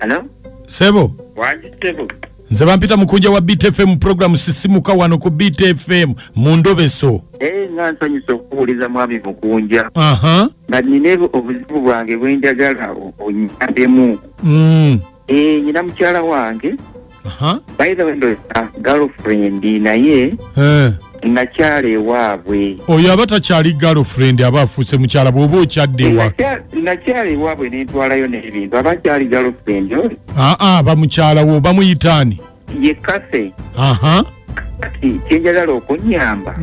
Hello? Sebo. Wange Sebo. Nze bampita Mukunja wa BTFM program sisimuka wano ku BTFM mu Endobeso. Nsanyusa okuwuliza mwami Mukunja. Nga nina obuzibu bwange bwe njagala onnyambemu. Nyina mukyala wange. By the way, girlfriend naye. Nakyala ewaabwe. Oyo aba takyali girlfriend aba afuuse mukyala bw'oba okyaddewa. Nakyala ewaabwe n'entwalayo n'ebintu aba kyali girlfriend oli. Bamukyala wo bamuyitaani. Ye kase. Kati kyenjagala okunnyamba.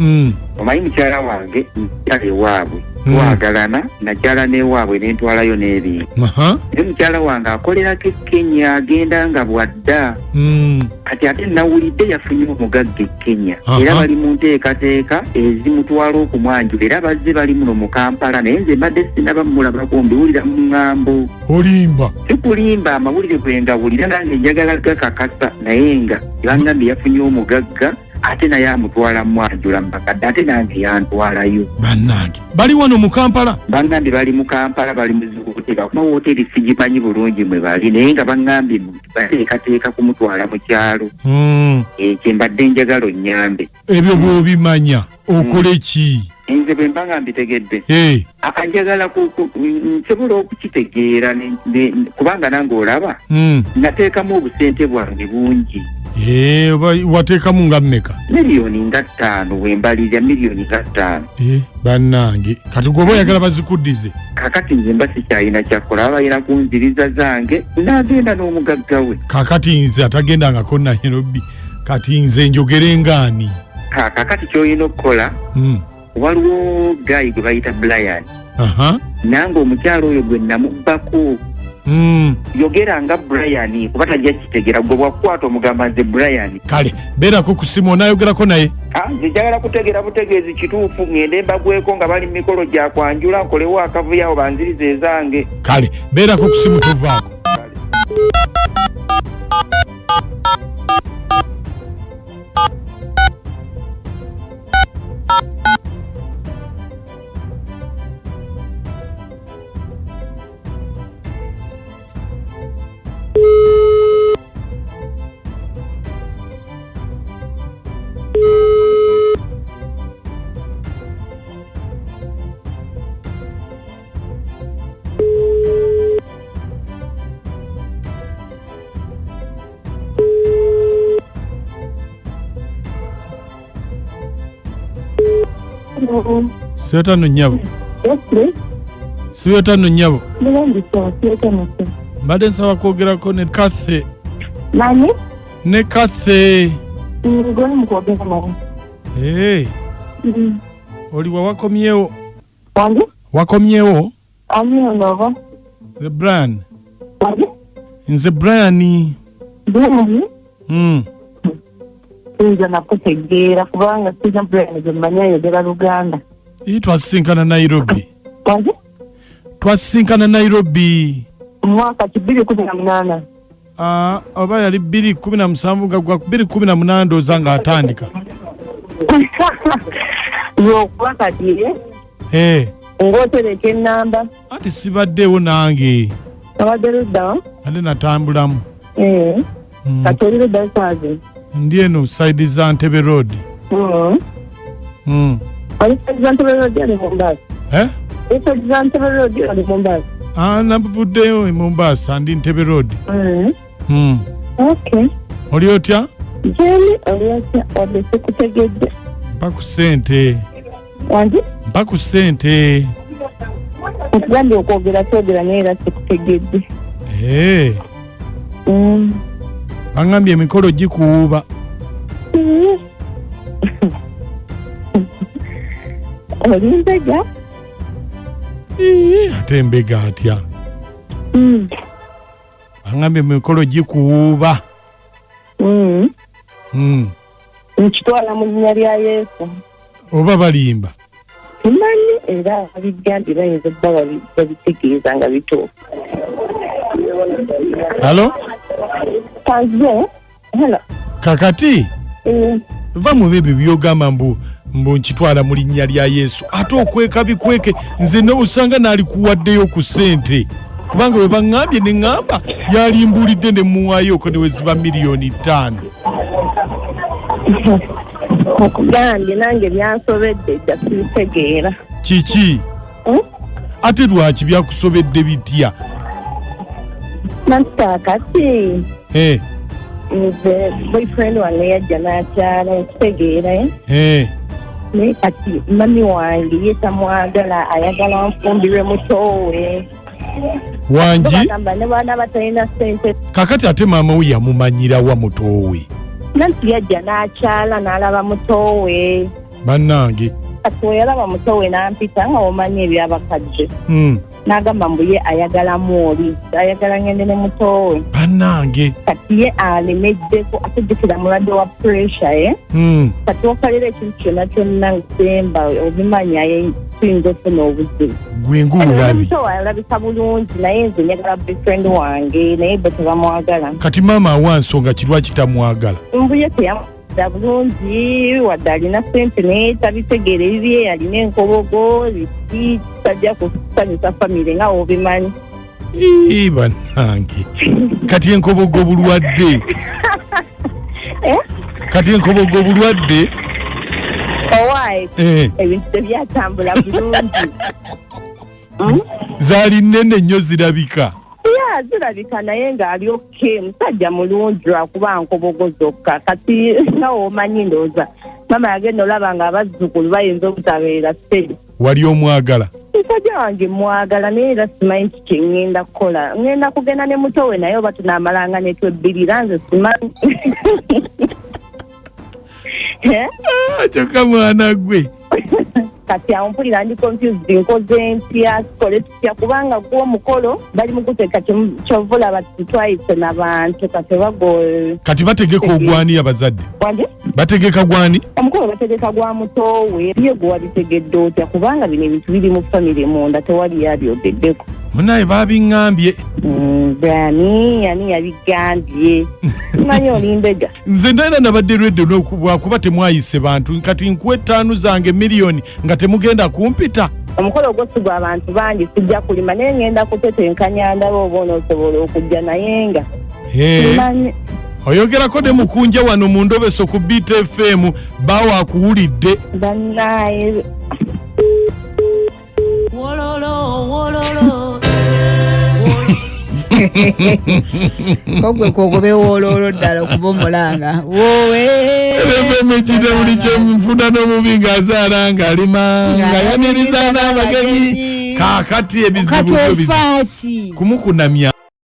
Omanyi mukyala wange nakyala ewaabwe. Twagalana nakyala n'ewaabwe n'entwalayo n'ebintu. Naye mukyala wange akolerako e Kenya agenda nga bwadda. Kati ate nawulidde yafunye omugagga e Kenya. Era bali mu nteekateeka ezimutwala okumwanjula era bazze bali muno mu Kampala naye nze mbadde sinabamulabako mbiwulira mu ŋŋambo. Olimba? Sikulimba, amawulire gwe ngawulira nange njagala gakakasa naye nga bangambye yafunye omugagga ate naye amutwala mwanjula mbakadde ate nange yantwalayo. Bannange bali wano mu Kampala? Bangambye bali mu Kampala bali mu ziwotera kuma woteri sigimanyi bulungi mwe bali naye nga bangambye bateekateeka kumutwala mu kyalo. Kye mbadde njagala onnyambe. Ebyo bw'obimanya okole ki? Nze bwe mba nga mbitegedde njagala nsobola okukitegeera kubanga nange olaba nateekamu obusente bwange bungi. Wateekamu nga mmeka? Miliyoni nga 5 wembalirya miliyoni nga 5. Bannange kati gwe oba oyagala bazikuddize? Kakati nze mba sikyalina kyakola abayina kunziriza zange n'agenda n'omugagga we. Kakati nze atagendangako Nairobi kati nze njogere ngaani? Kakati ky'olina okukola waliwo gayi gwe bayita Brian. Nange omukyalo oyo gwe namubbako. Yogera nga Brian kuba tajja kitegera gwe bwakwata omugamba nze Brian. Kale beerako ku simu onaayogerako naye? Nze njagala kutegeera butegeezi kituufu ngende mbagweko nga bali mu mikolo gya kwanjula nkolewo akavuyo awo banziriza ezange. Kale beerako ku simu tuvaako. Siwetano nnyabo. Siwetano nnyabo. Mbadde nsaba kwogerako ne Kathe. Nani? Ne Kathe. Ngoni mukwogera nawe. Oli wakomyewo? Wange? Wakomyewo? Nova. The Brian. Wange? Nze Brian. Brian? Nze nakutegeera kubanga sina Brian gye mmanyi ayogera Luganda. Twasisinkana Nairobi. Wange? Twasisinkana Nairobi. Mwaka 2018. Oba yali 2017 nga gwa 2018 ndowooza nga atandika. Y'okuba kati ng'otereka ennamba. Ati sibaddeewo nange. Abadde ludda? Ate natambulamu. Kati oli ludda saazi? Ndi eno side za Ntebe Road. Oli side za Ntebe Road ali Mombasa? Side za Ntebe Road ali Mombasa? Navuddeyo e Mombasa ndi Ntebe Road. Okay. Oli otya? Jeni oli otya wadde sikutegedde. Mpa ku ssente. Wange? Mpa ku ssente. Nkugambye okwogera twogera naye era sikutegedde. Bangambye emikolo gikuwuuba. Oli mbega? Ate mbega atya? Bangambye emikolo gikuwuuba. Nkitwala mu linnya lya Yesu. Oba balimba? Simanyi era abigambye bayinza okuba babitegeeza nga bituufu. Halo? Hello. Kakati? Va mu bebyo byogamba mbu nkitwala mu linnya lya Yesu. Ate okweka bikweke nze n'osanga n'alikuwaddeyo ku ssente. kubanga bwe baŋŋambye ne ŋŋamba yalimbulidde ne muwaayoko ne weziba $5,000,000. okugambye nange byansobedde dda sibitegeera. Kiki? Ate lwaki byakusobedde bitya? Nantakati boyfriend wange yajja n'akyala okitegeera naye kati mami wange ye tamwagala ayagala nfumbirwe mutowe Wange bagamba ne baana batalina ssente. Kakati ate maama we yamumanyira wa mutowe? Nanti yajja n'akyala n'alaba mutowe. Bannange kati we yalaba mutowe n'ampita nga omanyi ebyabakadde n'agamba mbu ye ayagala mwoli ayagala ngende ne mutowe. Bannange kati ye alemeddeko atejjukira mulwadde wa pressure kati wakalira ekintu kyonna kyonna nsemba obimanya ye tuyinza ofuna obuzibu. Gwe ng'olabi mutowe alabika bulungi naye nze njagala boyfriend wange naye bo tebamwagala. Kati maama awa nsonga ki lwaki tamwagala? Mbu ye teyamwagala bulungi wadde alina ssente naye tabitegeera ebibye alina enkobogo biki tajja kusanyusa famire nga obimanyi. Bannange kati enkobogo bulwadde kati enkobogo bulwadde owaayi ebintu tebyatambula bulungi. zaali nnene nnyo zirabika. Zirabika naye ng'ali oke musajja mulungi lwakuba nkobogo zokka kati nga omanyi ndowooza mama yagenda olaba nga abazzukulu bayinza obutabeera steady. Wali omwagala? Musajja wange mwagala naye era simanyi kiki ngenda kukola. Ngenda kugenda ne mutowe naye oba tunaamalanga ne twebbirira nze simanyi. Kyokka mwana gwe kati ampulira ndi confused nkoze ntya sikole tutya kubanga gw'omukolo bali mu kuteeka kyovula batutwayise n'abantu kati bagoye. Kati bategeka ogwani abazadde? Wange bategeka gwani? Omukolo bategeka gwa mutowe ye gwe wabitegedde otya kubanga bino ebintu biri mu famire munda tewali yabyogeddeko. Munaye babiŋŋambye. Ani yabigambye simanyi olimbega. Nze naera nabadde lwedde lwakuba temwayise bantu kati nkuwa 5 zange $1,000,000 nga temugenda kumpita. Omukolo ogw'osigwa abantu bangi sijja kulima naye ngenda kutetenkanya ndaba oba onoosobola okujja naye nga oyogerako ne Mukunja wano mu Ndobeso ku BTFM bawa akuwulidde. Bannaye wololo kogwe kogobe wololo ddala okuba omulanga wowe emekite buli kyemufuna n'omubi ng'azaala ng'alima nga yaniriza n'abagenyi kaakati ebizibu kumukunamya.